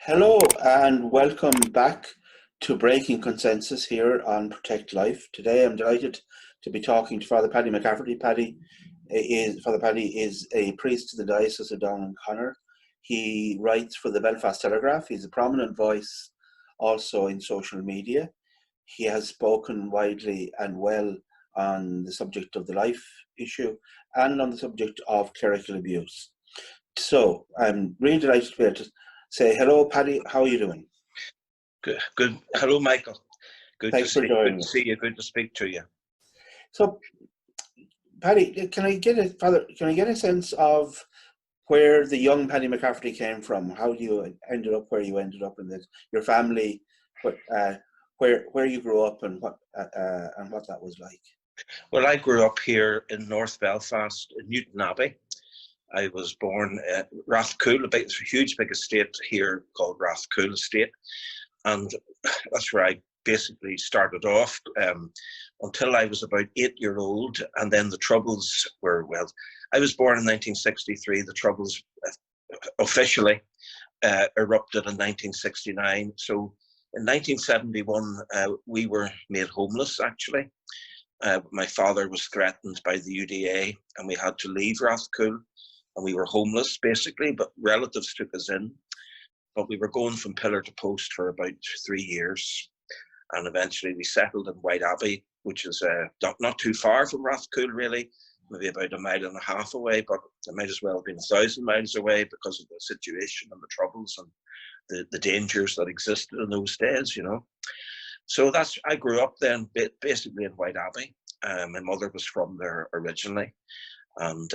Hello and welcome back to Breaking Consensus here on Protect Life. Today I'm delighted to be talking to Father Paddy McCafferty. Father Paddy is a priest to the Diocese of Down and Connor. He writes for the Belfast Telegraph. He's a prominent voice also in social media. He has spoken widely and well on the subject of the life issue and on the subject of clerical abuse. So I'm really delighted to be able to say hello, Paddy. How are you doing? Good. Good. Hello, Michael. Thanks for joining us. Good to see you. Good to speak to you. So, Paddy, can I get a sense of where the young Paddy McCafferty came from? How you ended up where you ended up in this? Your family, where you grew up, and what that was like. Well, I grew up here in North Belfast, in Newton Abbey. I was born at Rathcoole, it's a huge big estate here called Rathcoole Estate, and that's where I basically started off until I was about 8 years old, and then the Troubles were, well, I was born in 1963, the Troubles officially erupted in 1969, so in 1971 we were made homeless actually. My father was threatened by the UDA and we had to leave Rathcoole. And we were homeless basically, but relatives took us in. But we were going from pillar to post for about 3 years. And eventually we settled in White Abbey, which is not too far from Rathcoole really, maybe about 1.5 miles away, but it might as well have been 1,000 miles away because of the situation and the Troubles and the dangers that existed in those days, you know. So I grew up then basically in White Abbey. My mother was from there originally. And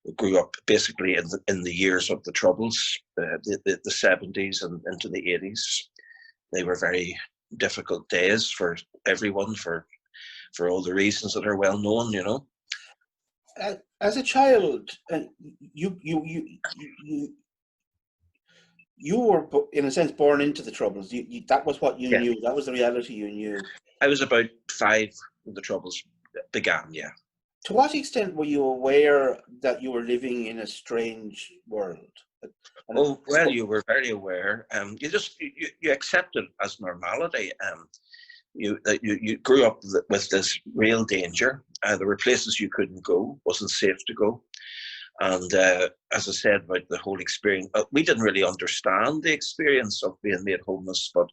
we grew up basically in the years of the Troubles, the 70s and into the 80s. They were very difficult days for everyone for all the reasons that are well known, you know. As a child, you were in a sense born into the Troubles. That was what you knew. That was the reality you knew. I was about 5 when the Troubles began. Yeah. To what extent were you aware that you were living in a strange world? Oh, well, you were very aware. You accept it as normality. You grew up with this real danger. There were places you couldn't go, wasn't safe to go. And as I said about the whole experience, we didn't really understand the experience of being made homeless, but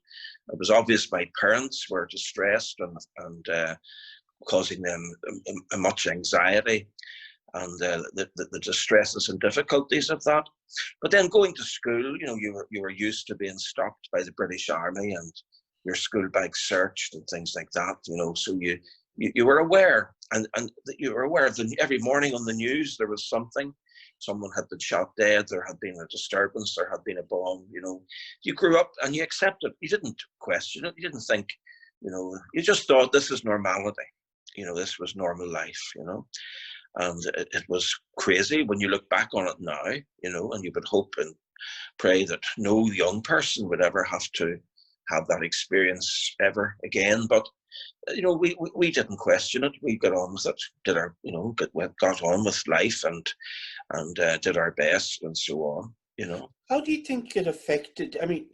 it was obvious my parents were distressed and causing them much anxiety and the distresses and difficulties of that. But then going to school, you know, you were used to being stopped by the British Army and your school bag searched and things like that, you know, so you were aware and you were aware of every morning on the news there was something. Someone had been shot dead, there had been a disturbance, there had been a bomb, you know. You grew up and you accepted. You didn't question it. You didn't think, you know, you just thought this is normality. You know, this was normal life, you know, and it was crazy when you look back on it now, you know, and you would hope and pray that no young person would ever have to have that experience ever again. But, you know, we didn't question it. We got on with it, got on with life and did our best and so on, you know. How do you think it affected, I mean,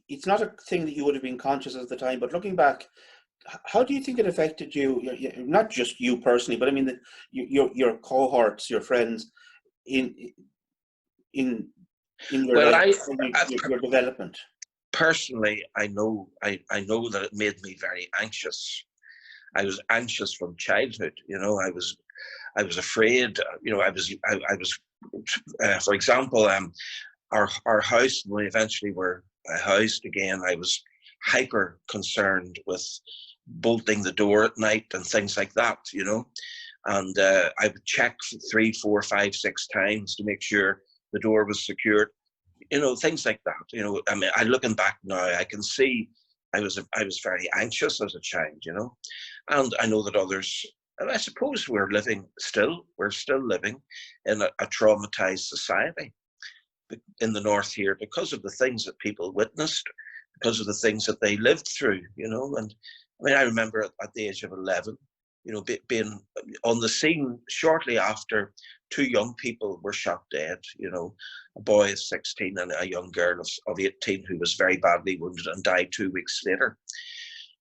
it's not a thing that you would have been conscious at the time, but looking back, how do you think it affected you? Not just you personally, but I mean your cohorts, your friends, in your life, your development. Personally, I know that it made me very anxious. I was anxious from childhood. You know, I was afraid. You know, I was. For example, our house when we eventually were housed again, I was hyper concerned with bolting the door at night and things like that, you know, and I would check 3, 4, 5, 6 times to make sure the door was secured, you know, things like that. You know, I mean, looking back now, I can see I was very anxious as a child, you know, and I know that others, and I suppose we're still living in a traumatized society in the north here because of the things that people witnessed, because of the things that they lived through, you know. And I mean, I remember at the age of 11, being on the scene shortly after 2 young people were shot dead, a boy of 16 and a young girl of 18 who was very badly wounded and died 2 weeks later.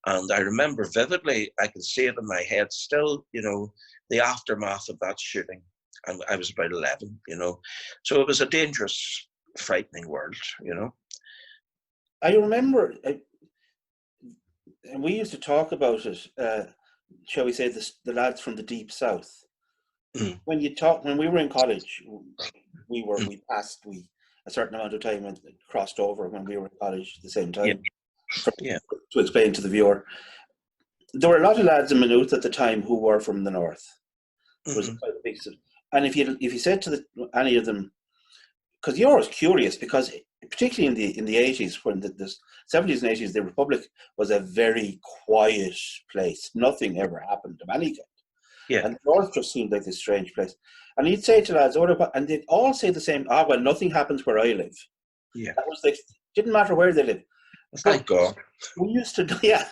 And I remember vividly, I can see it in my head still, the aftermath of that shooting. And I was about 11, So it was a dangerous, frightening world, I remember, and we used to talk about it, shall we say, the lads from the deep south. Mm. When we were in college, we passed a certain amount of time and crossed over when we were in college at the same time. Yeah. To explain to the viewer, there were a lot of lads in Maynooth at the time who were from the north. It was quite a big, and if you said to any of them, because you're always curious, because particularly in the 80s, when the 70s and 80s, the Republic was a very quiet place. Nothing ever happened of any kind. Yeah. And the North just seemed like this strange place. And he'd say to lads, and they'd all say the same, well, nothing happens where I live. Yeah. That was didn't matter where they lived. Thank God. We used to, yeah.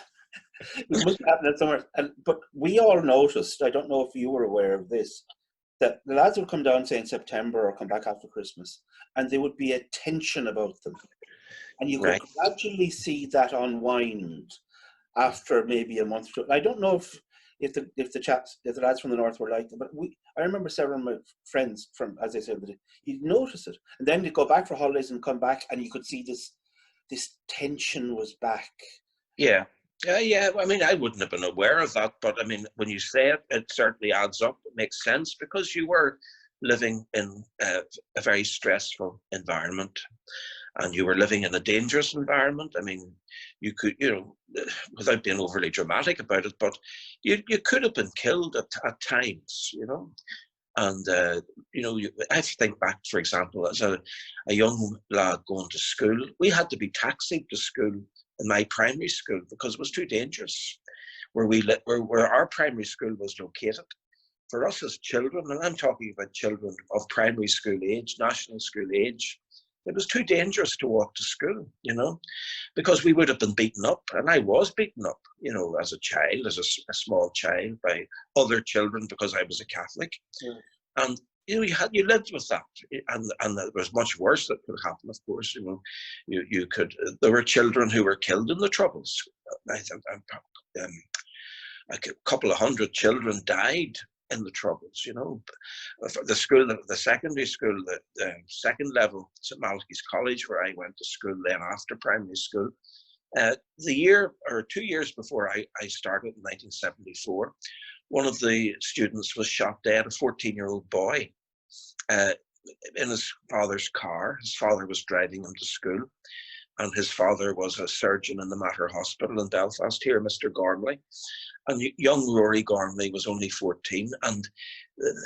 It must have happened somewhere. But we all noticed, I don't know if you were aware of this, that the lads would come down, say, in September or come back after Christmas, and there would be a tension about them. And you could gradually see that unwind after maybe a month or two. I don't know if the lads from the north were like them, but I remember several of my friends from, as I said, you'd notice it. And then they'd go back for holidays and come back, and you could see this tension was back. Yeah. Yeah, I mean, I wouldn't have been aware of that, but I mean, when you say it, it certainly adds up. It makes sense because you were living in a very stressful environment, and you were living in a dangerous environment. I mean, you could, without being overly dramatic about it, but you could have been killed at times, And, I think back, for example, as a young lad going to school, we had to be taxied to school in my primary school because it was too dangerous where our primary school was located. For us as children, and I'm talking about children of primary school age, national school age, it was too dangerous to walk to school, because we would have been beaten up. And I was beaten up, as a child, as a small child by other children because I was a Catholic. Yeah. And you lived with that, and there was much worse that could happen. Of course, there were children who were killed in the Troubles. A couple of hundred children died in the Troubles. The school, the secondary school, the second level, St. Malachy's College, where I went to school then after primary school. The year or 2 years before I started in 1974, one of the students was shot dead, a 14-year-old boy, in his father's car. His father was driving him to school, and his father was a surgeon in the Mater Hospital in Belfast here, Mr. Gormley. And young Rory Gormley was only 14, and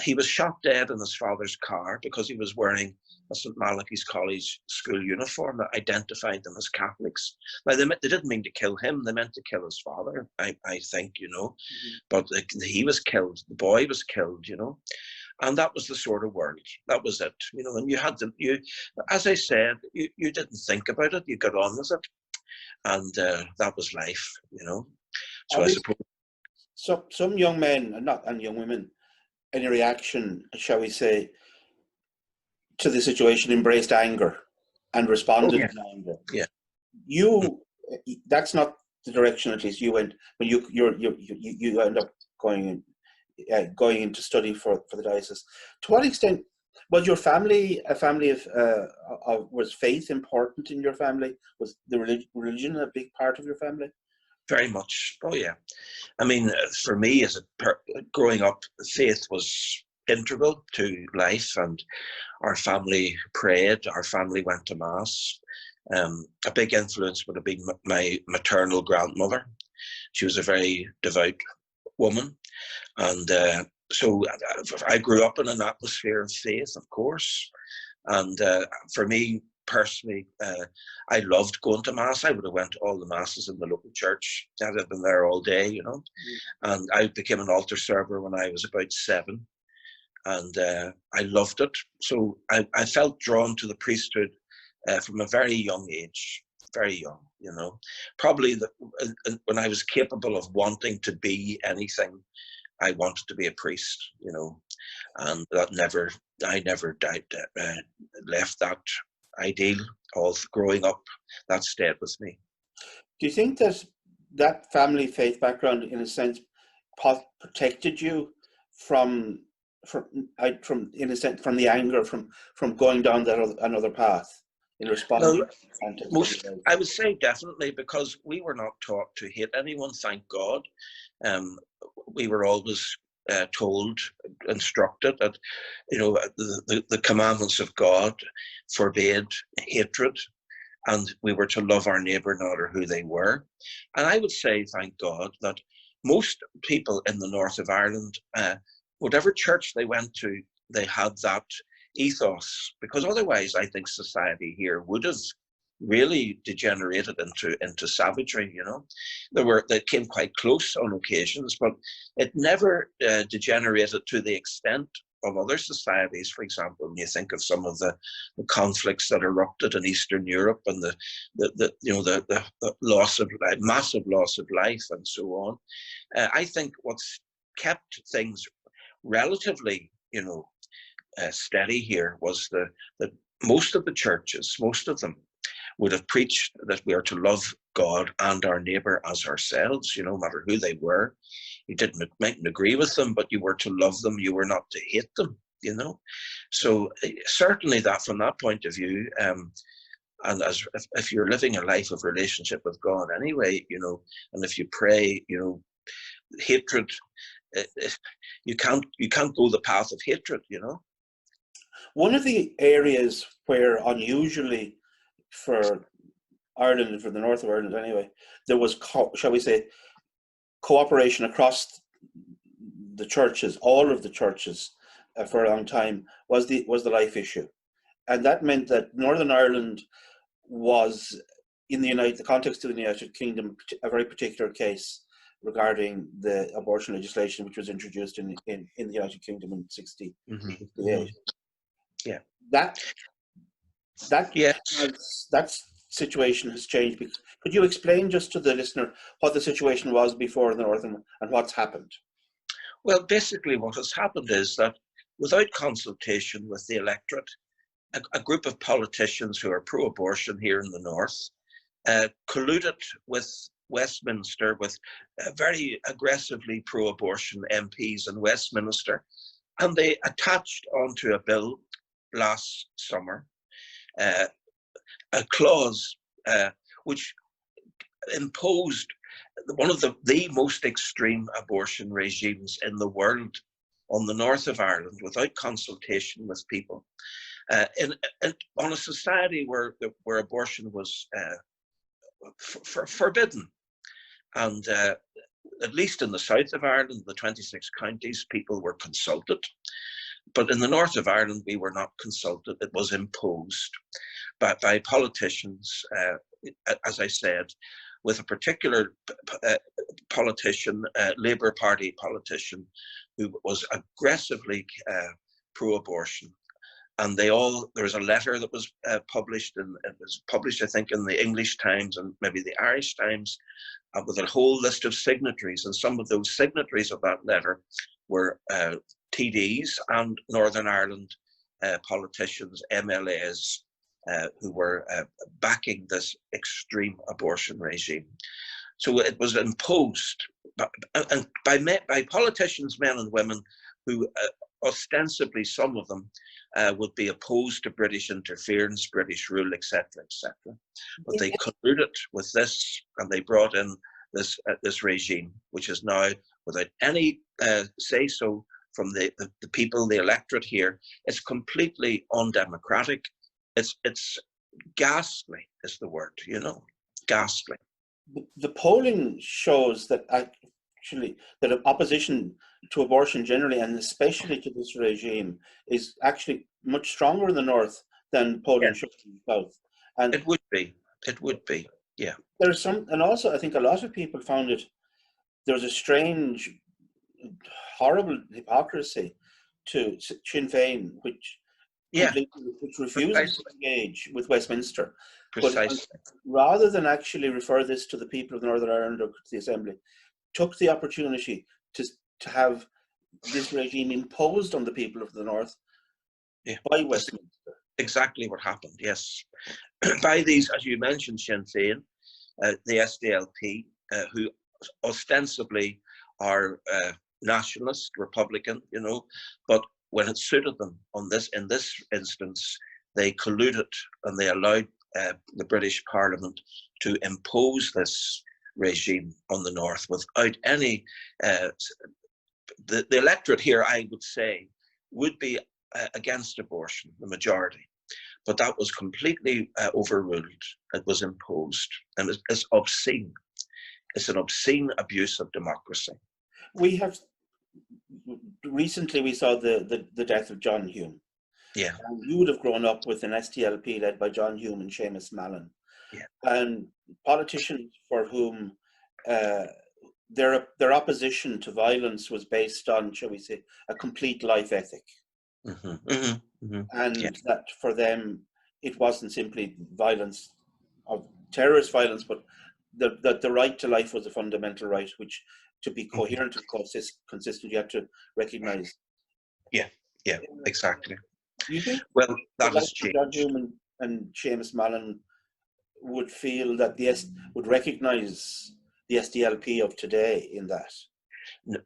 he was shot dead in his father's car because he was wearing a St. Malachy's College school uniform that identified them as Catholics. Now, they didn't mean to kill him, they meant to kill his father, I think, But he was killed, the boy was killed, And that was the sort of world. That was it, and you had as I said, you didn't think about it, you got on with it. And that was life, So I suppose. So some young men, and young women, in a reaction, shall we say, to the situation, embraced anger and responded in anger. Yeah. That's not the direction, at least, you went when you end up going into study for the diocese. To what extent was your family a family of was faith important in your family? Was the religion a big part of your family? Very much. Oh yeah. I mean, for me, growing up, faith was integral to life, and our family prayed. Our family went to mass. A big influence would have been my maternal grandmother. She was a very devout woman, and so I grew up in an atmosphere of faith, of course. And for me personally, I loved going to mass. I would have went to all the masses in the local church. I'd have been there all day, And I became an altar server when I was about 7, and I loved it. So I felt drawn to the priesthood from a very young age, very young, Probably when I was capable of wanting to be anything, I wanted to be a priest, and I never left that ideal of growing up. That stayed with me. Do you think that that family faith background, in a sense, protected you from in a sense, from the anger, from going down another path in responding Well, to the context? I would say definitely, because we were not taught to hate anyone, thank God. We were always told, instructed that, the commandments of God forbade hatred, and we were to love our neighbour no matter who they were. And I would say, thank God, that most people in the north of Ireland, whatever church they went to, they had that ethos, because otherwise I think society here would have really degenerated into savagery. They came quite close on occasions, but it never degenerated to the extent of other societies. For example, when you think of some of the conflicts that erupted in Eastern Europe, and the loss of life, massive loss of life, and so on. I think what's kept things relatively, steady here was that most of the churches, most of them, would have preached that we are to love God and our neighbour as ourselves, no matter who they were. You mightn't agree with them, but you were to love them. You were not to hate them, So certainly that, from that point of view, and if you're living a life of relationship with God anyway, and if you pray, hatred, you can't go the path of hatred, One of the areas where, unusually for Ireland and for the north of Ireland anyway, there was, shall we say, cooperation across the churches, all of the churches, for a long time, was the life issue. And that meant that Northern Ireland was, in the context of the United Kingdom, a very particular case regarding the abortion legislation, which was introduced in the United Kingdom in 1968. Mm-hmm. Yeah. That situation has changed. Could you explain just to the listener what the situation was before the North and what's happened? Well, basically what has happened is that, without consultation with the electorate, a group of politicians who are pro-abortion here in the North colluded with Westminster, with very aggressively pro-abortion MPs in Westminster, and they attached onto a bill last summer a clause which imposed one of the most extreme abortion regimes in the world on the north of Ireland, without consultation with people, on a society where abortion was forbidden. And at least in the south of Ireland, the 26 counties, people were consulted. But in the north of Ireland, we were not consulted. It was imposed by politicians, as I said, with a particular politician, Labour Party politician, who was aggressively pro-abortion. And there was a letter that was published, and it was published, I think, in the English Times and maybe the Irish Times, with a whole list of signatories. And some of those signatories of that letter were TDs and Northern Ireland politicians, MLAs, who were backing this extreme abortion regime. So it was imposed by politicians, men and women, who ostensibly, some of them, would be opposed to British interference, British rule, etc., etc. But they colluded with this, and they brought in this regime, which is now, without any say-so from the people, the electorate here, it's completely undemocratic. It's ghastly, is the word, ghastly. The polling shows that actually that opposition to abortion generally, and especially to this regime, is actually much stronger in the north than polling shows in the south. And it would be, yeah. There's some, and also I think a lot of people found there was a strange, horrible hypocrisy to Sinn Féin, which refuses to engage with Westminster. Precisely. But rather than actually refer this to the people of Northern Ireland or to the Assembly, took the opportunity to have this regime imposed on the people of the North by Westminster. Exactly what happened, yes. By these, as you mentioned, Sinn Féin, the SDLP, who ostensibly are nationalist, Republican, but when it suited them in this instance, they colluded and they allowed the British Parliament to impose this regime on the North without any. The electorate here, I would say, would be against abortion, the majority. But that was completely overruled. It was imposed, and it's obscene. It's an obscene abuse of democracy. Recently we saw the death of John Hume. Yeah. And you would have grown up with an SDLP led by John Hume and Seamus Mallon. Yeah. And politicians for whom their opposition to violence was based on, shall we say, a complete life ethic. And that for them, it wasn't simply violence, of terrorist violence, but that the right to life was a fundamental right, which to be coherent and consistent, you had to recognize. Yeah, exactly. You think well, that has changed. John Hume and Seamus Mallon would feel that would recognize the SDLP of today in that?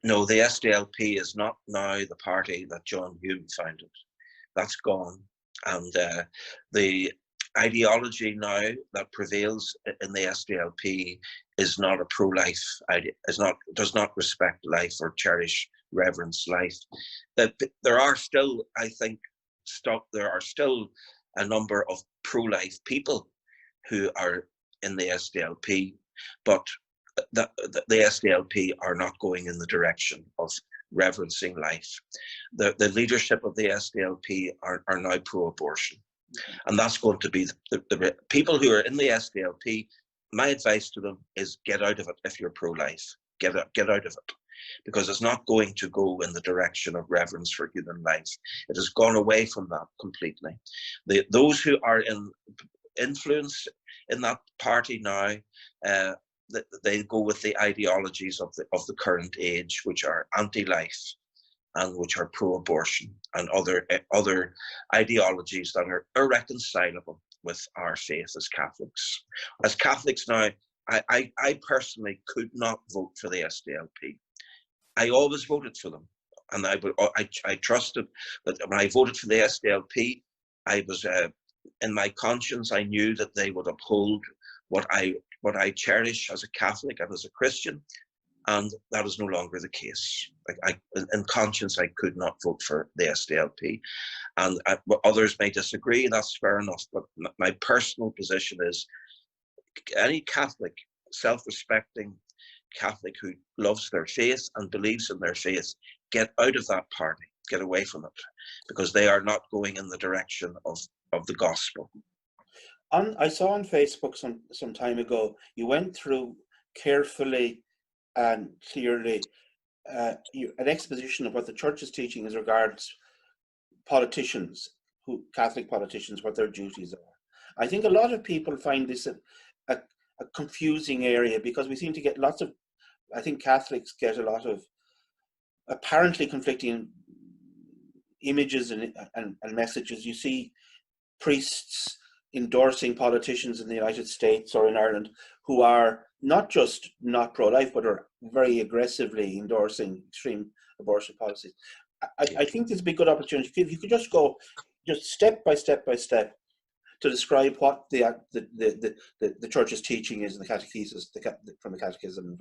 No, the SDLP is not now the party that John Hume founded. That's gone. And the ideology now that prevails in the SDLP is not a pro-life idea, does not respect life or cherish, reverence life. There are still, I think, there are still a number of pro-life people who are in the SDLP, but the SDLP are not going in the direction of reverencing life. The leadership of the SDLP are now pro-abortion. And that's going to be the people who are in the SDLP. My advice to them is get out of it if you're pro-life. Get out of it, because it's not going to go in the direction of reverence for human life. It has gone away from that completely. Those who are in influence in that party now, they go with the ideologies of the current age, which are anti-life and which are pro-abortion, and other ideologies that are irreconcilable with our faith as Catholics. As Catholics now, I personally could not vote for the SDLP. I always voted for them, and I trusted that when I voted for the SDLP, I was in my conscience, I knew that they would uphold what I cherish as a Catholic and as a Christian, and that is no longer the case. In conscience, I could not vote for the SDLP, and others may disagree. That's fair enough. But my personal position is, any Catholic, self-respecting Catholic who loves their faith and believes in their faith, get out of that party, get away from it, because they are not going in the direction of the gospel. I saw on Facebook some time ago, you went through carefully and clearly an exposition of what the Church is teaching as regards politicians, Catholic politicians, what their duties are. I think a lot of people find this a confusing area, because we seem to get lots of, I think Catholics get a lot of apparently conflicting images and messages. You see priests endorsing politicians in the United States or in Ireland who are not just not pro-life, but are very aggressively endorsing extreme abortion policies. I think this would be a good opportunity if you could just go step by step to describe what the Church's teaching is in the catechesis, from the Catechism,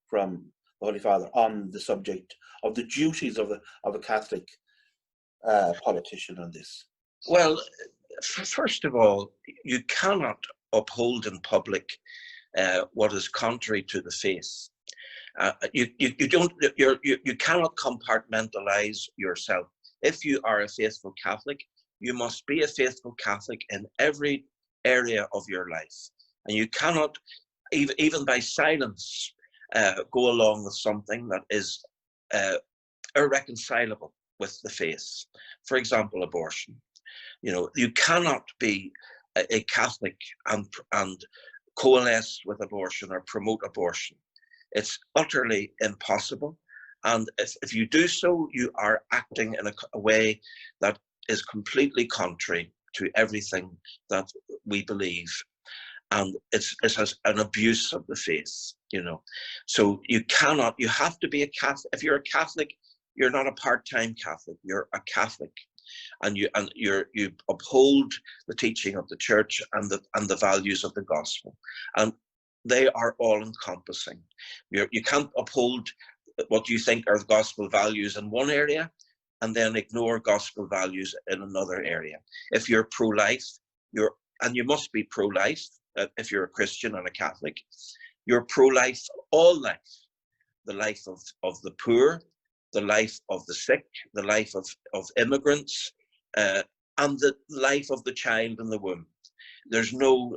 from the Holy Father, on the subject of the duties of a Catholic politician on this. Well, first of all, you cannot uphold in public what is contrary to the faith. You cannot compartmentalize yourself. If you are a faithful Catholic, you must be a faithful Catholic in every area of your life, and you cannot, even by silence, go along with something that is irreconcilable with the faith. For example, abortion. You cannot be a Catholic and coalesce with abortion or promote abortion. It's utterly impossible, And if you do so, you are acting in a way that is completely contrary to everything that we believe. And it's an abuse of the faith, you know. So you have to be a Catholic. If you're a Catholic, you're not a part-time Catholic, you're a Catholic. And you uphold the teaching of the church and the values of the gospel. And they are all encompassing. You can't uphold what you think are gospel values in one area and then ignore gospel values in another area. If you're pro-life, and you must be pro-life if you're a Christian and a Catholic, you're pro-life, all life, the life of the poor, the life of the sick, the life of immigrants, and the life of the child in the womb. There's no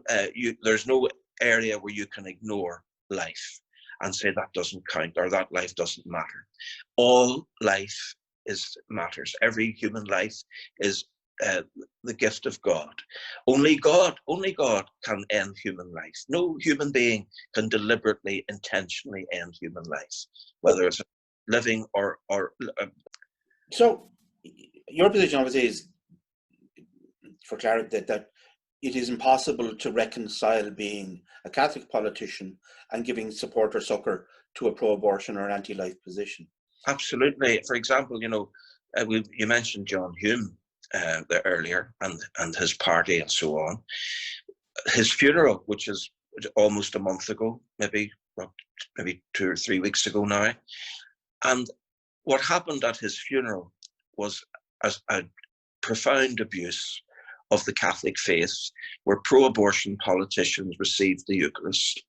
area where you can ignore life and say that doesn't count or that life doesn't matter. All life matters. Every human life is the gift of God. Only God can end human life. No human being can deliberately, intentionally end human life, whether it's living or So your position obviously is, for clarity, that it is impossible to reconcile being a Catholic politician and giving support or succor to a pro-abortion or an anti-life position. Absolutely. For example, you know, you mentioned John Hume earlier, and his party and so on. His funeral, which is almost a month ago, maybe 2 or 3 weeks ago now, and what happened at his funeral was a profound abuse of the Catholic faith, where pro-abortion politicians received the Eucharist.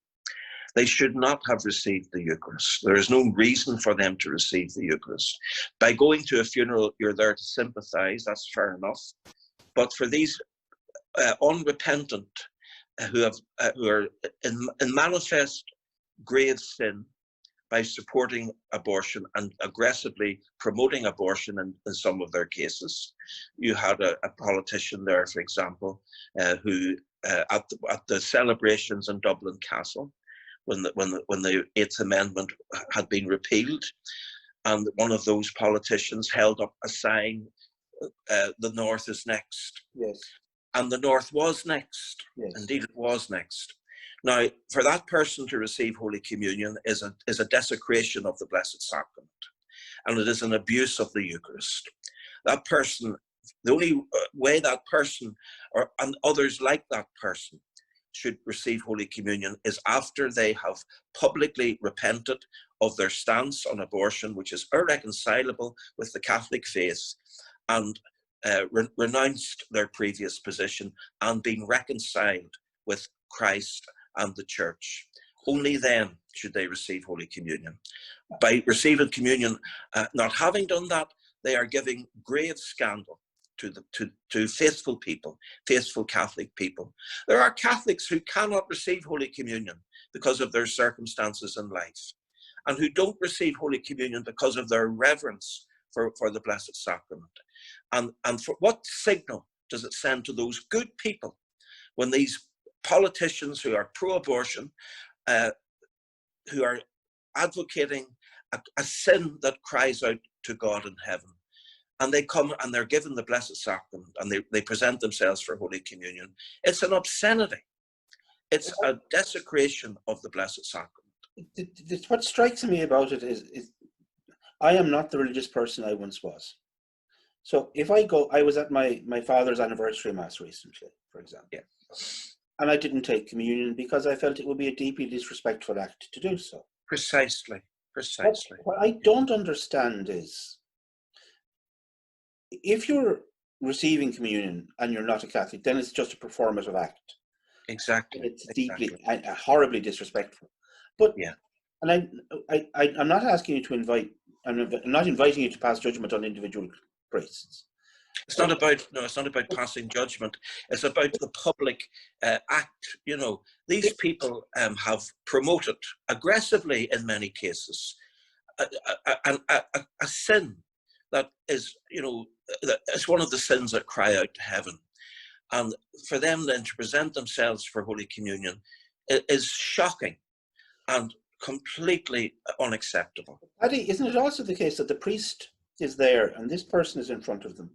They should not have received the Eucharist. There is no reason for them to receive the Eucharist. By going to a funeral, you're there to sympathize, that's fair enough. But for these unrepentant who are in manifest grave sin by supporting abortion and aggressively promoting abortion in some of their cases. You had a politician there, for example, who at the celebrations in Dublin Castle, when the Eighth Amendment had been repealed, and one of those politicians held up a sign, "The North is next." Yes. And the North was next. Yes. Indeed, it was next. Now, for that person to receive Holy Communion is a desecration of the Blessed Sacrament, and it is an abuse of the Eucharist. That person, the only way that person and others like that person should receive Holy Communion is after they have publicly repented of their stance on abortion, which is irreconcilable with the Catholic faith, and renounced their previous position and been reconciled with Christ and the Church. Only then should they receive Holy Communion. By receiving communion, not having done that, they are giving grave scandal to faithful people, faithful Catholic people. There are Catholics who cannot receive Holy Communion because of their circumstances in life, and who don't receive Holy Communion because of their reverence for the Blessed Sacrament. And for what signal does it send to those good people when these politicians who are pro-abortion, who are advocating a sin that cries out to God in heaven, and they come and they're given the Blessed Sacrament and they present themselves for Holy Communion? It's an obscenity. It's a desecration of the Blessed Sacrament. What strikes me about it is I am not the religious person I once was. So if I was at my father's anniversary mass recently, for example. Yeah. And I didn't take communion because I felt it would be a deeply disrespectful act to do so. Precisely. What I don't understand is, if you're receiving communion and you're not a Catholic, then it's just a performative act. Exactly. It's deeply and horribly disrespectful. But yeah, and I'm not asking you to invite. I'm not inviting you to pass judgment on individual priests. It's not about passing judgment. It's about the public act. You know, these people have promoted aggressively, in many cases, a sin that is, you know, it's one of the sins that cry out to heaven. And for them then to present themselves for Holy Communion is shocking. And completely unacceptable. Paddy, isn't it also the case that the priest is there and this person is in front of them?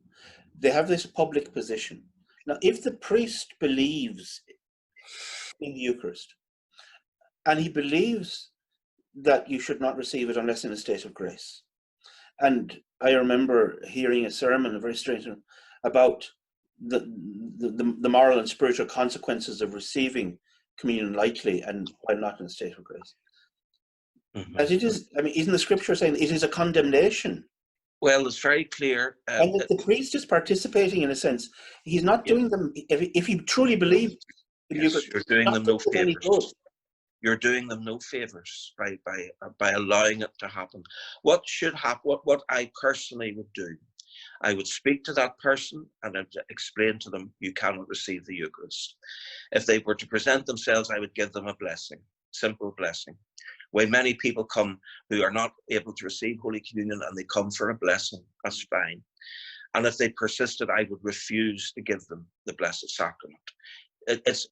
They have this public position. Now, if the priest believes in the Eucharist and he believes that you should not receive it unless in a state of grace, and I remember hearing a sermon, a very strange one, about the moral and spiritual consequences of receiving communion lightly and while not in a state of grace. Mm-hmm. As it is, I mean, isn't the scripture saying it is a condemnation? Well, it's very clear. And that the priest is participating in a sense. He's not doing them, if he truly believed in Yes, you're doing them no favors. You're doing them no favors by allowing it to happen. What should happen, what I personally would do, I would speak to that person and I'd explain to them, you cannot receive the Eucharist. If they were to present themselves, I would give them a blessing, simple blessing. When many people come who are not able to receive Holy Communion and they come for a blessing, that's fine. And if they persisted, I would refuse to give them the Blessed Sacrament. It's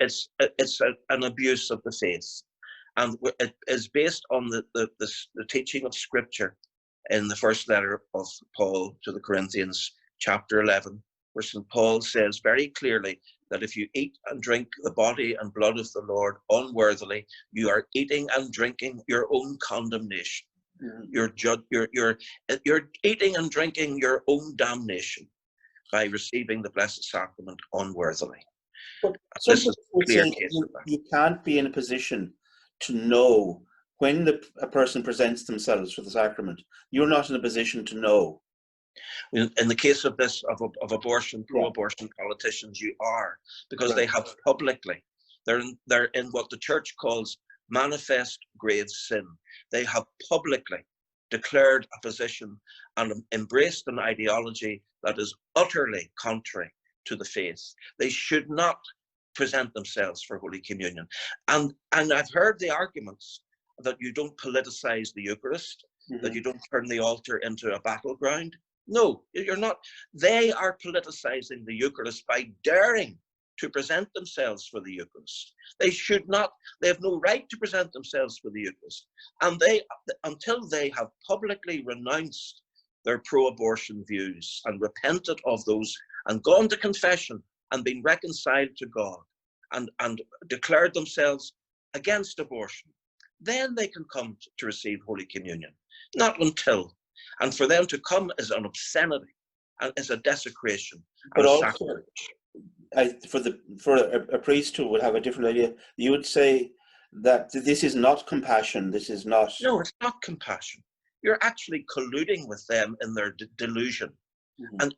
an abuse of the faith. And it is based on the teaching of Scripture in the first letter of Paul to the Corinthians, chapter 11, where St. Paul says very clearly that if you eat and drink the body and blood of the Lord unworthily, you are eating and drinking your own condemnation. You're eating and drinking your own damnation by receiving the Blessed Sacrament unworthily. But this is would clear say case of that. You can't be in a position to know when a person presents themselves for the sacrament. You're not in a position to know. In the case of this, of abortion, pro-abortion politicians, you are, because they have publicly, they're in what the church calls manifest grave sin. They have publicly declared a position and embraced an ideology that is utterly contrary to the faith. They should not present themselves for Holy Communion. And I've heard the arguments that you don't politicize the Eucharist, that you don't turn the altar into a battleground. No, you're not. They are politicizing the Eucharist by daring to present themselves for the Eucharist. They should not, they have no right to present themselves for the Eucharist. And until they have publicly renounced their pro-abortion views and repented of those and gone to confession and been reconciled to God and declared themselves against abortion, then they can come to receive Holy Communion. Not until. And for them to come is an obscenity and is a desecration. But also, for a priest who would have a different idea, you would say that this is not compassion. This is not. No, it's not compassion. You're actually colluding with them in their delusion. And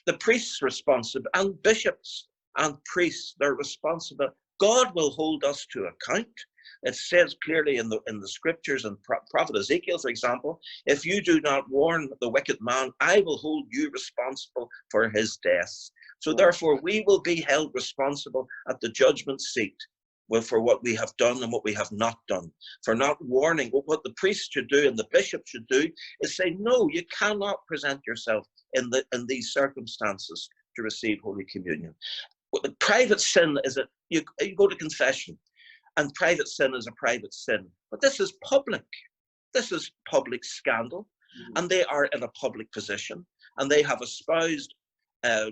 the priests responsible, and bishops and priests, they're responsible. God will hold us to account. It says clearly in the scriptures, and Prophet Ezekiel, for example, if you do not warn the wicked man, I will hold you responsible for his death. So therefore, we will be held responsible at the judgment seat for what we have done and what we have not done, for not warning. What the priest should do and the bishop should do is say, no, you cannot present yourself in these circumstances to receive Holy Communion. Private sin is you go to confession, and private sin is a private sin. But this is public. This is public scandal, and they are in a public position, and they have espoused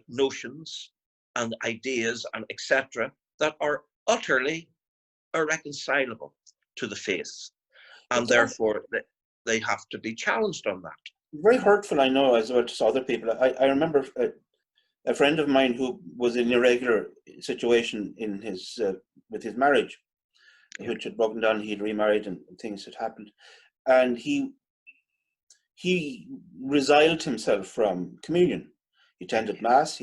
notions and ideas and etc. that are utterly irreconcilable to the faith, and therefore they have to be challenged on that. Very hurtful, I know, as well to other people. I remember a friend of mine who was in an irregular situation in his with his marriage, which had broken down. He'd remarried and things had happened, and he resiled himself from communion. He attended mass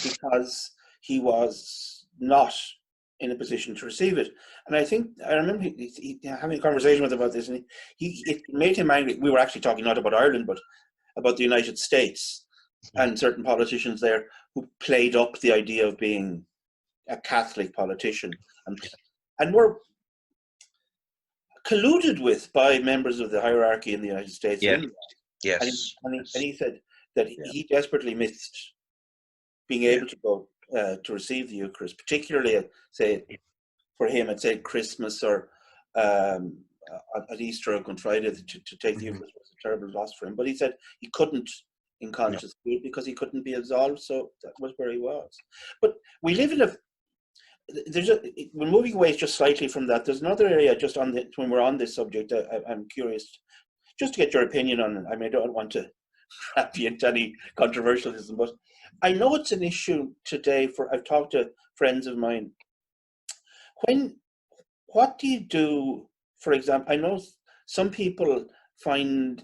because he was not in a position to receive it. And I think I remember he having a conversation with him about this, and it made him angry. We were actually talking not about Ireland, but about the United States and certain politicians there who played up the idea of being a Catholic politician and were colluded with by members of the hierarchy in the United States. Yeah. Yes. And he said that he desperately missed being able to go to receive the Eucharist, particularly, say, for him, at say Christmas or at Easter or Good Friday to take the Eucharist was a terrible loss for him. But he said he couldn't, in conscience, do it because he couldn't be absolved. So that was where he was. But we live in we're moving away just slightly from that. There's another area just when we're on this subject. I'm curious, just to get your opinion on it. I mean, I don't want to trap you into any controversialism, but I know it's an issue today. I've talked to friends of mine. What do you do? For example, I know some people find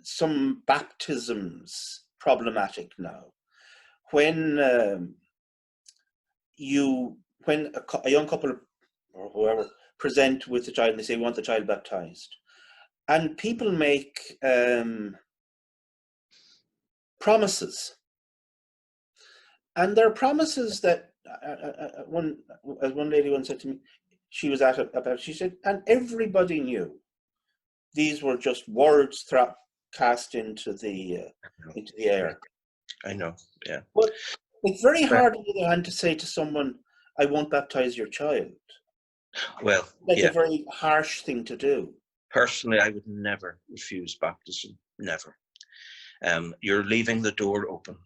some baptisms problematic now. When a young couple or whoever present with the child and they say we want the child baptized, and people make promises, and there are promises that as one lady once said to me, she was at she said, and everybody knew these were just words cast into the air. I know, yeah. But it's very hard on the other hand to say to someone, I won't baptize your child. Well, That's a very harsh thing to do. Personally, I would never refuse baptism, never. You're leaving the door open,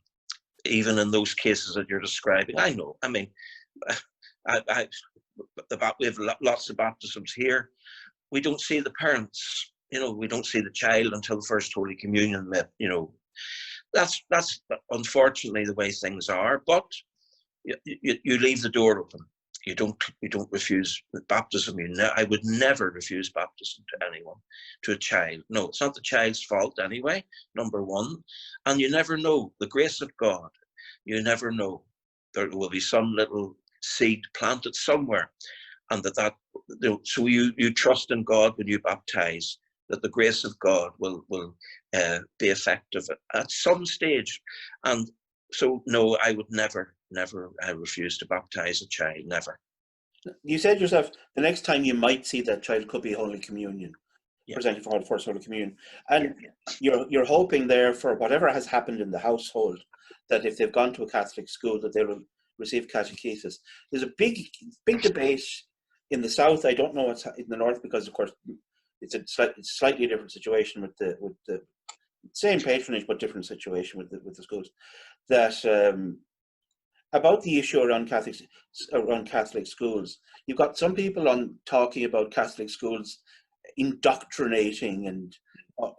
even in those cases that you're describing. I know, I mean, we have lots of baptisms here. We don't see the parents, we don't see the child until First Holy Communion, That's unfortunately the way things are, but you leave the door open. You don't refuse baptism. I would never refuse baptism to anyone, to a child. No, it's not the child's fault anyway, number one. And you never know the grace of God. You never know. There will be some little seed planted somewhere, and so you trust in God when you baptize, that the grace of God will be effective at some stage. And so, no, I would never refuse to baptize a child, never. You said yourself, the next time you might see that child could be Holy Communion, presenting for the First Holy Communion. And you're hoping there for whatever has happened in the household, that if they've gone to a Catholic school, that they will receive catechesis. There's a big debate in the South. I don't know what's in the North, because, of course, it's a slightly different situation with the same patronage but different situation with the schools. That about the issue around Catholic schools, you've got some people talking about Catholic schools indoctrinating and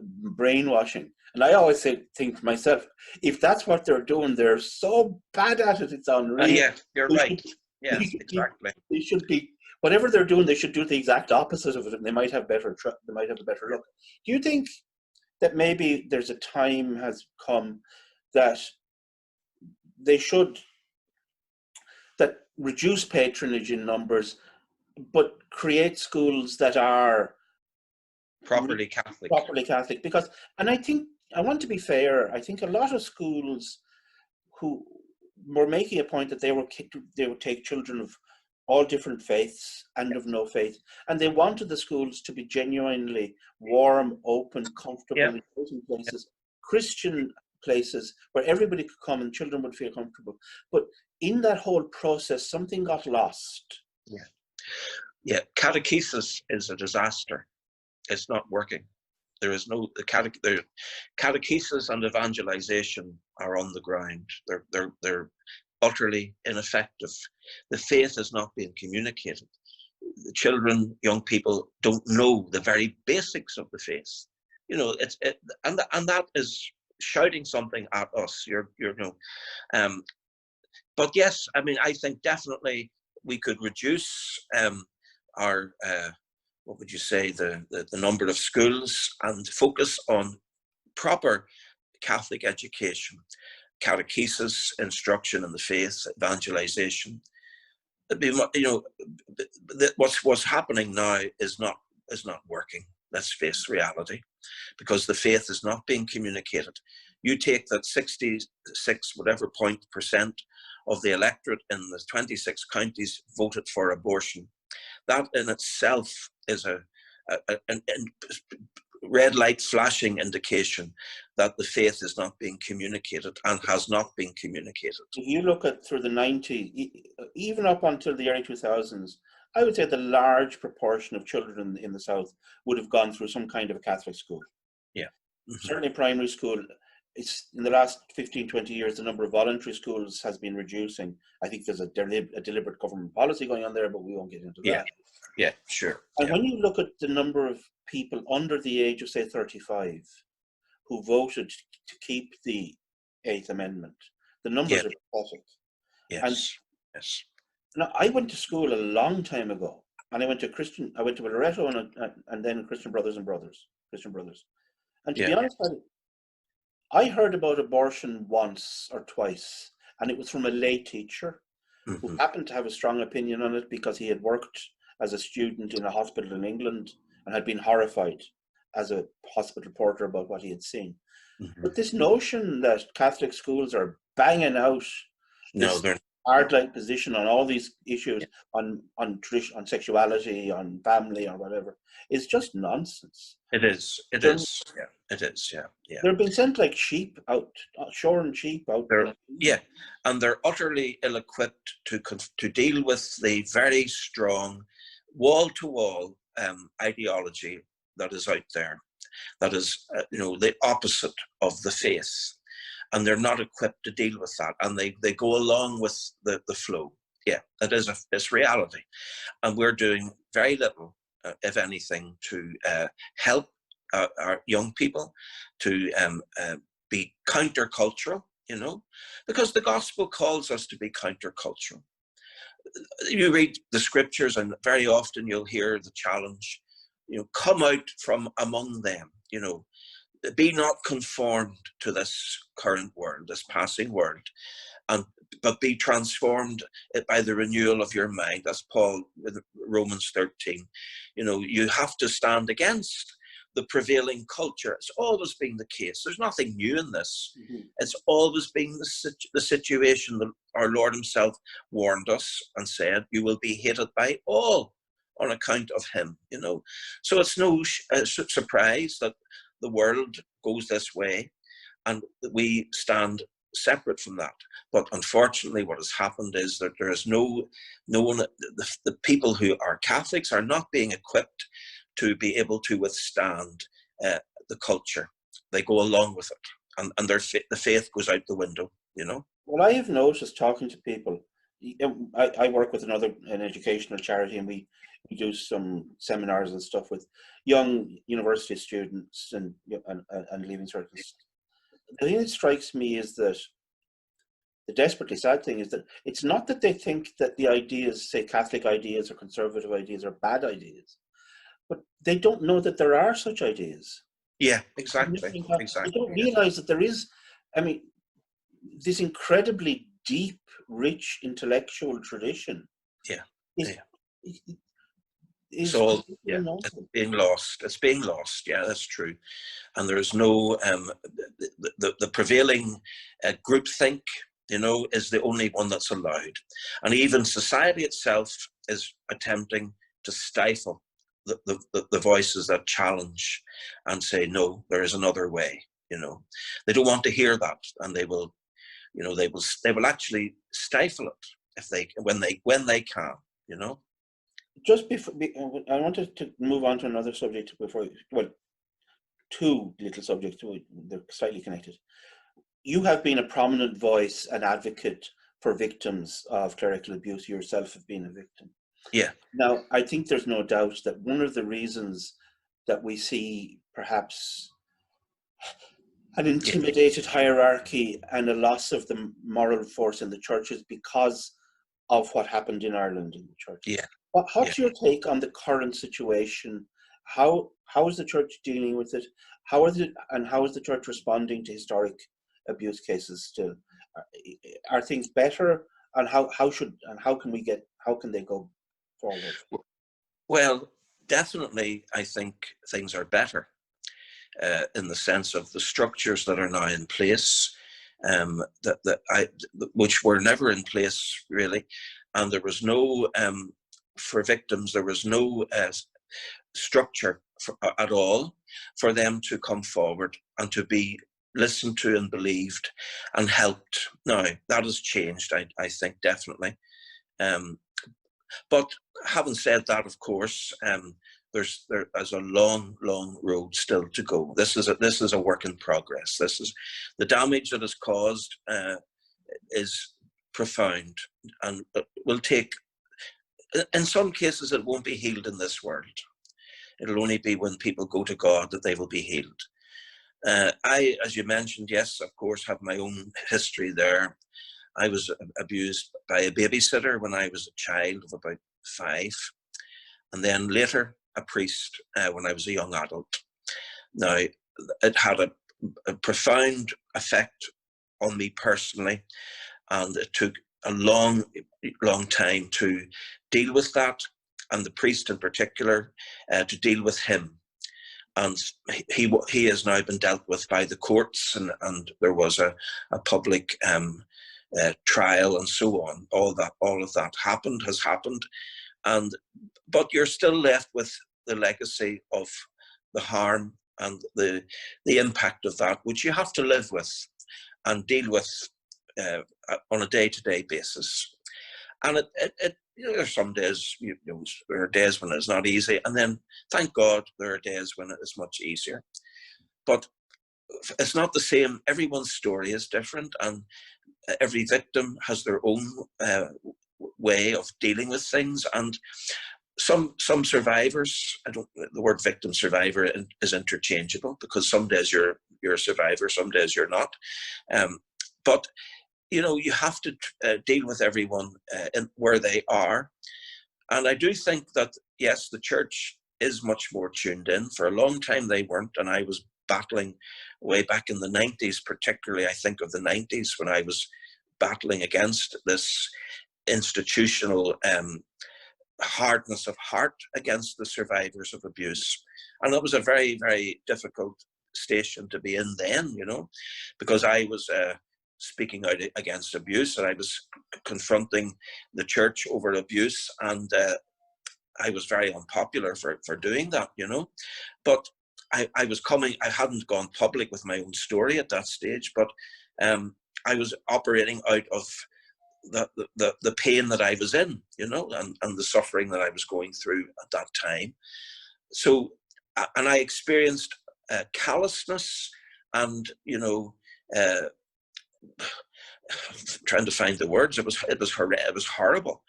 brainwashing, and I always think to myself, if that's what they're doing, they're so bad at it. It's unreal. Yeah, you're right. Yeah, exactly. They should be. Whatever they're doing, they should do the exact opposite of it, and they might have a better look. Do you think that maybe there's a time has come that they should reduce patronage in numbers, but create schools that are properly Catholic? Because, and I think, I want to be fair, I think a lot of schools who were making a point that they would take children of all different faiths and of no faith, and they wanted the schools to be genuinely warm, open, comfortable, places, Christian places where everybody could come and children would feel comfortable. But in that whole process, something got lost. Yeah. Catechesis is a disaster. It's not working. There is no catechesis and evangelization are on the ground. They're utterly ineffective. The faith is not being communicated. The children, young people don't know the very basics of the faith. And that is shouting something at us. But yes, I mean, I think definitely we could reduce our what would you say, the number of schools, and focus on proper Catholic education, catechesis, instruction in the faith, evangelization. What's happening now is not working. Let's face reality, because the faith is not being communicated. You take that 66 whatever % of the electorate in the 26 counties voted for abortion. That in itself is a red light flashing indication that the faith is not being communicated and has not been communicated. If you look at through the 90s, even up until the early 2000s, I would say the large proportion of children in the South would have gone through some kind of a Catholic school. Yeah. Mm-hmm. Certainly primary school. It's in the last 15, 20 years, the number of voluntary schools has been reducing. I think there's a deliberate government policy going on there, but we won't get into that. Yeah, sure. And when you look at the number of people under the age of, say, 35 who voted to keep the Eighth Amendment, the numbers are pathetic. Yes. Now, I went to school a long time ago, and I went to Loretto and then Christian Brothers. And to be honest, I heard about abortion once or twice, and it was from a lay teacher who happened to have a strong opinion on it because he had worked as a student in a hospital in England and had been horrified as a hospital porter about what he had seen. But this notion that Catholic schools are banging out this hard-line position on all these issues, on tradition, on sexuality, on family, or whatever, is just nonsense. It is. They're being sent like sheep out, shorn sheep out. And they're utterly ill-equipped to deal with the very strong wall-to-wall ideology that is out there, that is, the opposite of the faith. And they're not equipped to deal with that, and they go along with the flow. Yeah, it is it's reality, and we're doing very little, if anything, to help our young people to be countercultural. Because the gospel calls us to be countercultural. You read the scriptures, and very often you'll hear the challenge, come out from among them. Be not conformed to this current world, this passing world, but be transformed by the renewal of your mind. That's Paul with Romans 13. You have to stand against the prevailing culture. It's always been the case. There's nothing new in this. It's always been the situation that our Lord himself warned us and said, you will be hated by all on account of him. So it's no surprise that the world goes this way, and we stand separate from that. But unfortunately, what has happened is that there is no one. The people who are Catholics are not being equipped to be able to withstand the culture. They go along with it, and the faith goes out the window. Well, I have noticed talking to people. I work with an educational charity, and we do some seminars and stuff with young university students and leaving cert. The thing that strikes me is that the desperately sad thing is that it's not that they think that the ideas, say Catholic ideas or conservative ideas, are bad ideas, but they don't know that there are such ideas. Yeah, exactly. They don't realize that there is, this incredibly deep, rich intellectual tradition. It's being lost. It's being lost. Yeah, that's true. And there is no the prevailing groupthink, is the only one that's allowed. And even society itself is attempting to stifle the voices that challenge and say, no, there is another way. They don't want to hear that, and they will actually stifle it when they can. Just before, I wanted to move on to another subject two little subjects, they're slightly connected. You have been a prominent voice and advocate for victims of clerical abuse. You yourself have been a victim. Yeah. Now, I think there's no doubt that one of the reasons that we see perhaps an intimidated hierarchy and a loss of the moral force in the church is because of what happened in Ireland in the church. Yeah. What's your take on the current situation? How is the church dealing with it? How is the church responding to historic abuse cases still? Are things better? And how can they go forward? Well, definitely, I think things are better in the sense of the structures that are now in place, which were never in place really, and there was no. For victims, there was no structure at all for them to come forward and to be listened to and believed and helped. Now, that has changed, I think, definitely. But having said that, of course, there is a long, long road still to go. This is a work in progress. This is the damage that is caused is profound, and it will take. In some cases, it won't be healed in this world. It'll only be when people go to God that they will be healed. I, as you mentioned, yes, of course, have my own history there. I was abused by a babysitter when I was a child of about 5, and then later a priest when I was a young adult. Now, it had a profound effect on me personally, and it took a long, long time to deal with that, and the priest in particular, to deal with him. And he has now been dealt with by the courts, and there was a public trial and so on. All of that has happened, but you're still left with the legacy of the harm and the impact of that, which you have to live with and deal with on a day-to-day basis. And there's some days, there are days when it's not easy, and then thank God there are days when it is much easier. But it's not the same. Everyone's story is different, and every victim has their own way of dealing with things. And some survivors, the word victim survivor is interchangeable, because some days you're a survivor, some days you're not. But you have to deal with everyone where they are. And I do think that, yes, the church is much more tuned in. For a long time they weren't, and I was battling way back in the 90s, particularly I think of the 90s, when I was battling against this institutional hardness of heart against the survivors of abuse. And that was a very, very difficult station to be in then, because I was speaking out against abuse, and I was confronting the church over abuse, and I was very unpopular for doing that, But I hadn't gone public with my own story at that stage, but I was operating out of the pain that I was in, and the suffering that I was going through at that time. So, and I experienced callousness and, trying to find the words. It was horrible.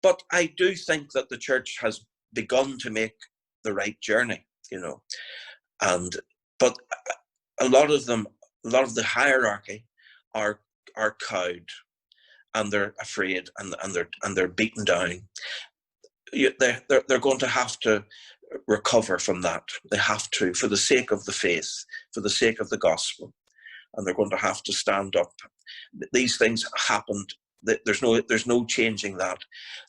But I do think that the church has begun to make the right journey, but a lot of the hierarchy are cowed, and they're afraid, and they're beaten down. They're going to have to recover from that. They have to, for the sake of the faith, for the sake of the gospel, and they're going to have to stand up. These things happened. There's no changing that.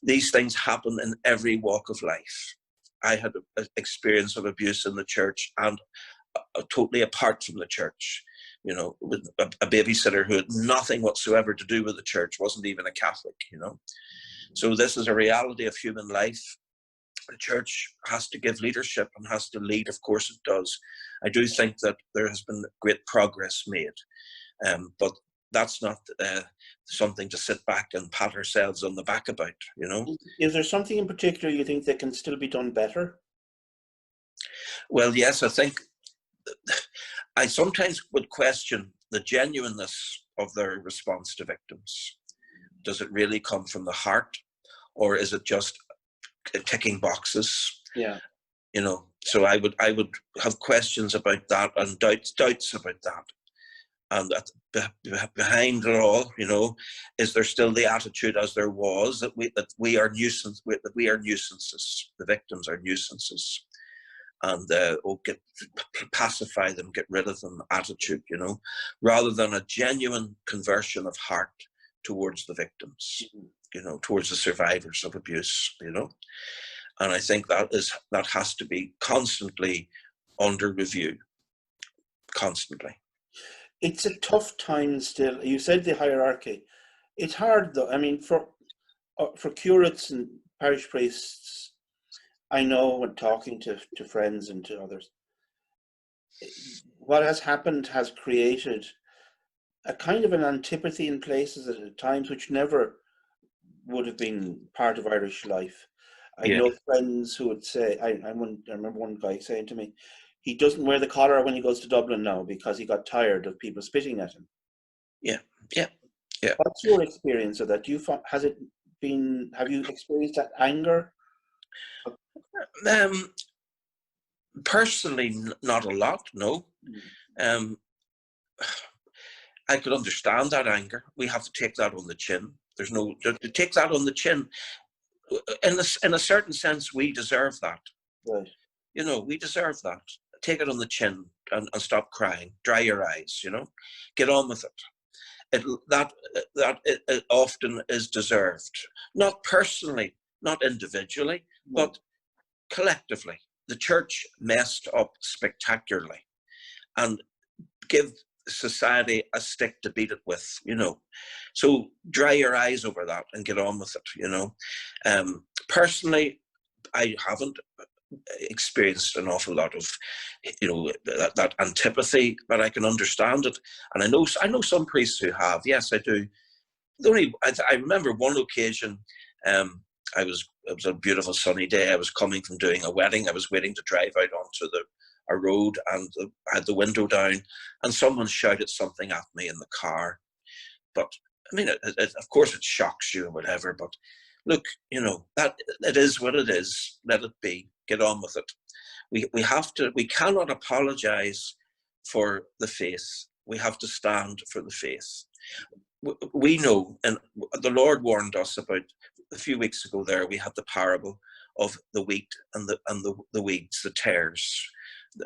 These things happen in every walk of life. I had an experience of abuse in the church, and totally apart from the church. With a babysitter who had nothing whatsoever to do with the church, wasn't even a Catholic. So this is a reality of human life. The church has to give leadership and has to lead. Of course it does. I do think that there has been great progress made, but that's not something to sit back and pat ourselves on the back about, Is there something in particular you think that can still be done better? Well, yes, I think I sometimes would question the genuineness of their response to victims. Does it really come from the heart, or is it just ticking boxes? Yeah. So I would have questions about that, and doubts about that. And behind it all, is there still the attitude as there was that we are nuisances, the victims are nuisances, and pacify them, get rid of them attitude, rather than a genuine conversion of heart towards the victims, towards the survivors of abuse, And I think that has to be constantly under review, constantly. It's a tough time still. You said the hierarchy. It's hard though. I mean, for curates and parish priests, I know when talking to friends and to others, what has happened has created a kind of an antipathy in places at times which never would have been part of Irish life. I Yeah, know friends who would say, I remember one guy saying to me, he doesn't wear the collar when he goes to Dublin now because he got tired of people spitting at him. yeah, yeah, yeah. What's your experience of that? Have you experienced that anger? Um, Personally, not a lot. No. Um, I could understand that anger. We have to take that on the chin. There's no to take that on the chin. In a certain sense, we deserve that. Right. You know, we deserve that. Take it on the chin and stop crying. Dry your eyes. You know, get on with it. It often is deserved, not personally, not individually, No. but collectively. The church messed up spectacularly, and give society a stick to beat it with, you know. So dry your eyes over that and get on with it, you know. Personally, I haven't experienced an awful lot of, you know, that antipathy, but I can understand it. And I know some priests who have. Yes, I do. I remember one occasion, it was a beautiful sunny day. I was coming from doing a wedding. I was waiting to drive out onto a road, and I had the window down, and someone shouted something at me in the car. But I mean, of course it shocks you or whatever, but look, you know, that it is what it is. Let it be. Get on with it. We cannot apologize for the faith. We have to stand for the faith. We know, and the Lord warned us about a few weeks ago there, we had the parable of the wheat and the weeds, the tares,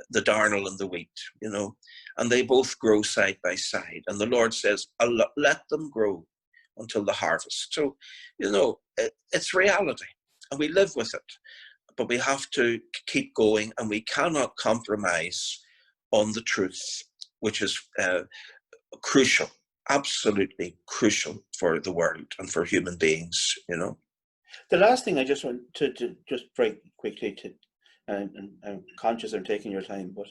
the darnel and the wheat, you know, and they both grow side by side. And the Lord says, let them grow until the harvest. So, you know, it's reality and we live with it, but we have to keep going, and we cannot compromise on the truth, which is crucial, absolutely crucial for the world and for human beings, you know. The last thing I just want to just very quickly and I'm conscious I'm taking your time, but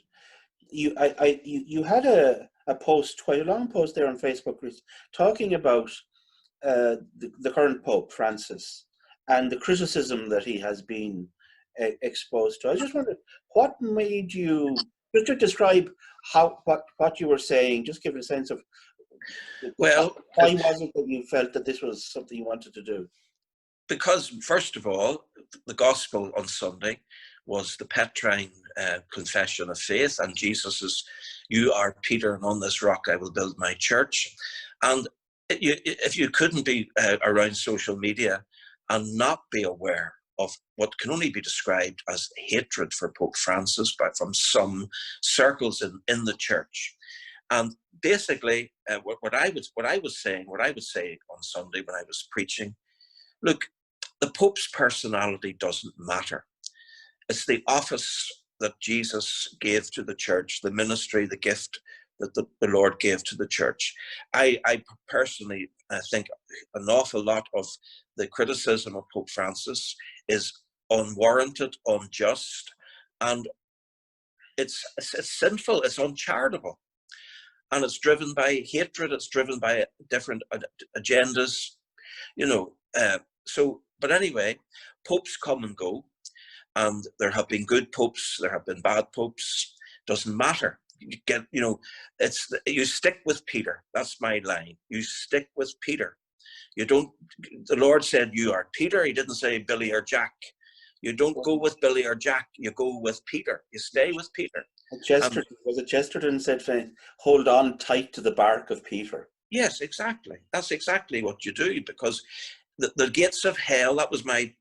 you had a post, quite a long post there on Facebook, talking about the current Pope Francis and the criticism that he has been exposed to. I just wondered what made you, just to describe what you were saying, just give a sense of Well, why was it that you felt that this was something you wanted to do? because first of all, the gospel on Sunday was the Petrine confession of faith, and Jesus is, "You are Peter, and on this rock I will build my church." And if you couldn't be around social media and not be aware of what can only be described as hatred for Pope Francis from some circles in the church. And basically, what I would say on Sunday when I was preaching, look, the Pope's personality doesn't matter. It's the office that Jesus gave to the church, the ministry, the gift that the Lord gave to the church. I personally think an awful lot of the criticism of Pope Francis is unwarranted, unjust, and it's sinful, it's uncharitable, and it's driven by hatred, it's driven by different agendas, you know. But anyway, popes come and go, and there have been good popes, there have been bad popes. Doesn't matter. You stick with Peter. That's my line. You stick with Peter. You don't. The Lord said, "You are Peter." He didn't say Billy or Jack. You don't go with Billy or Jack. You go with Peter. You stay with Peter. Was it Chesterton said, "Hold on tight to the bark of Peter"? Yes, exactly. That's exactly what you do, because the gates of hell, that was my,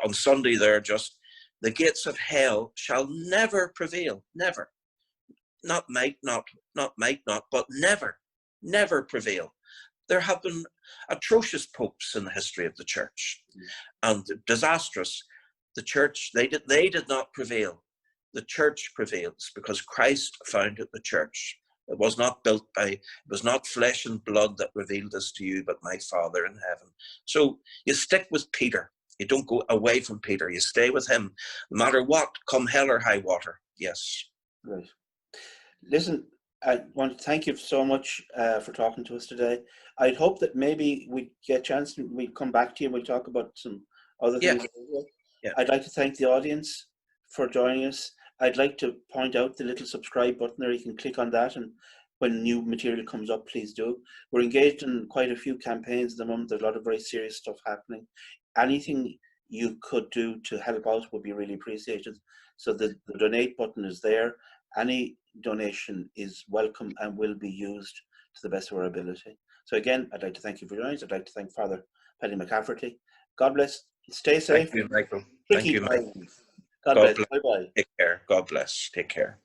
on Sunday there, just, the gates of hell shall never prevail. Never. Not might not, but never prevail. There have been atrocious popes in the history of the church, and disastrous. The church, they did not prevail. The church prevails because Christ founded the church. It was not it was not flesh and blood that revealed this to you, but my Father in heaven. So you stick with Peter. You don't go away from Peter. You stay with him, no matter what, come hell or high water. Yes. Right. Listen, I want to thank you so much for talking to us today. I'd hope that maybe we get a chance and we'll come back to you and we'll talk about some other Yeah, things. yeah. I'd like to thank the audience for joining us. I'd like to point out the little subscribe button there. You can click on that, and when new material comes up, please do. We're engaged in quite a few campaigns at the moment. There's a lot of very serious stuff happening. Anything you could do to help out would be really appreciated. So the donate button is there. Any donation is welcome and will be used to the best of our ability. So again, I'd like to thank you for joining us. I'd like to thank Father Paddy McCafferty. God bless. Stay safe. Thank you, Michael. Thank Tricky you, Michael. times. God God bless. bless. Bye bye. Take care. God bless. Take care.